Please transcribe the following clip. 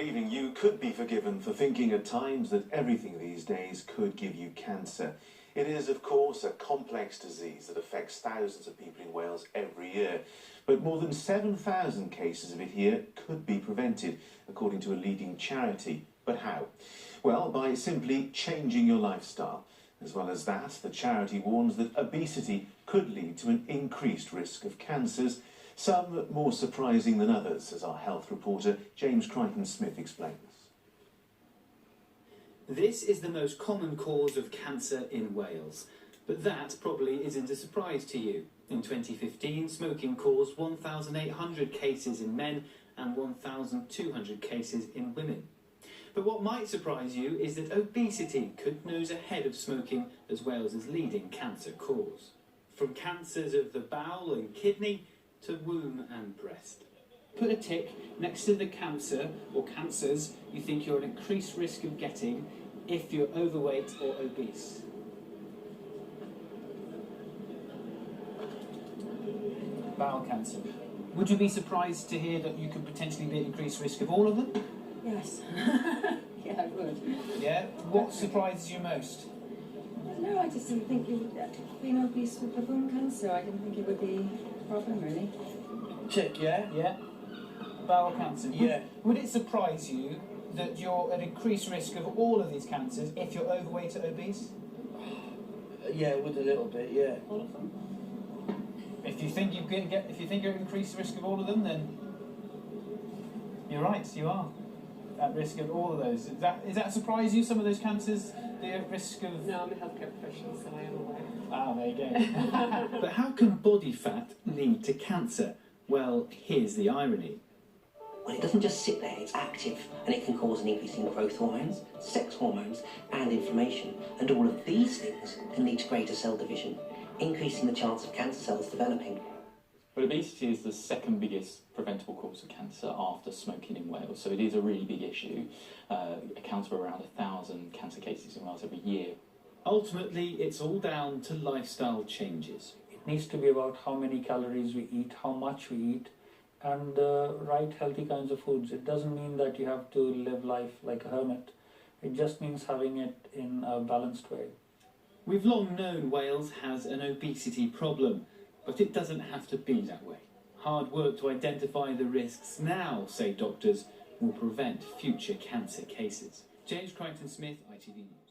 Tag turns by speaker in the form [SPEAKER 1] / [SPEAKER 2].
[SPEAKER 1] believing you could be forgiven for thinking at times that everything these days could give you cancer. It is, of course, a complex disease that affects thousands of people in Wales every year. But more than 7,000 cases of it here could be prevented, according to a leading charity. But how? Well, by simply changing your lifestyle. As well as that, the charity warns that obesity could lead to an increased risk of cancers, some more surprising than others, as our health reporter James Crichton-Smith explains.
[SPEAKER 2] This is the most common cause of cancer in Wales, but that probably isn't a surprise to you. In 2015, smoking caused 1,800 cases in men and 1,200 cases in women. But what might surprise you is that obesity could nose ahead of smoking as Wales's leading cancer cause. From cancers of the bowel and kidney to womb and breast. Put a tick next to the cancer or cancers you think you're at increased risk of getting if you're overweight or obese. Bowel cancer. Would you be surprised to hear that you could potentially be at increased risk of all of them?
[SPEAKER 3] Yes. Yeah, I would.
[SPEAKER 2] Yeah? What surprises you most?
[SPEAKER 3] No, I just didn't think being obese with the bone cancer, I didn't think it would be a problem, really.
[SPEAKER 2] Tick, yeah? Yeah. Bowel cancer.
[SPEAKER 4] Yeah.
[SPEAKER 2] Would it surprise you that you're at increased risk of all of these cancers if you're overweight or obese?
[SPEAKER 4] Yeah, it would a little bit, yeah.
[SPEAKER 3] All of them?
[SPEAKER 2] If you think you're at increased risk of all of them, then you're right, you are at risk of all of those. Is that surprise you, some of those cancers, they're at risk of...
[SPEAKER 3] No, I'm a healthcare professional, so I am aware.
[SPEAKER 2] Ah, there you go. But how can body fat lead to cancer? Well, here's the irony.
[SPEAKER 5] Well, it doesn't just sit there, it's active, and it can cause an increase in growth hormones, sex hormones, and inflammation. And all of these things can lead to greater cell division, increasing the chance of cancer cells developing.
[SPEAKER 6] Well, obesity is the second biggest preventable cause of cancer after smoking in Wales, so it is a really big issue. It accounts for around 1,000 cancer cases in Wales every year. Ultimately, it's all down to lifestyle changes.
[SPEAKER 7] It needs to be about how many calories we eat, how much we eat, and the right healthy kinds of foods. It doesn't mean that you have to live life like a hermit. It just means having it in a balanced way.
[SPEAKER 2] We've long known Wales has an obesity problem, but it doesn't have to be that way. Hard work to identify the risks now, say doctors, will prevent future cancer cases. James Crichton-Smith, ITV News.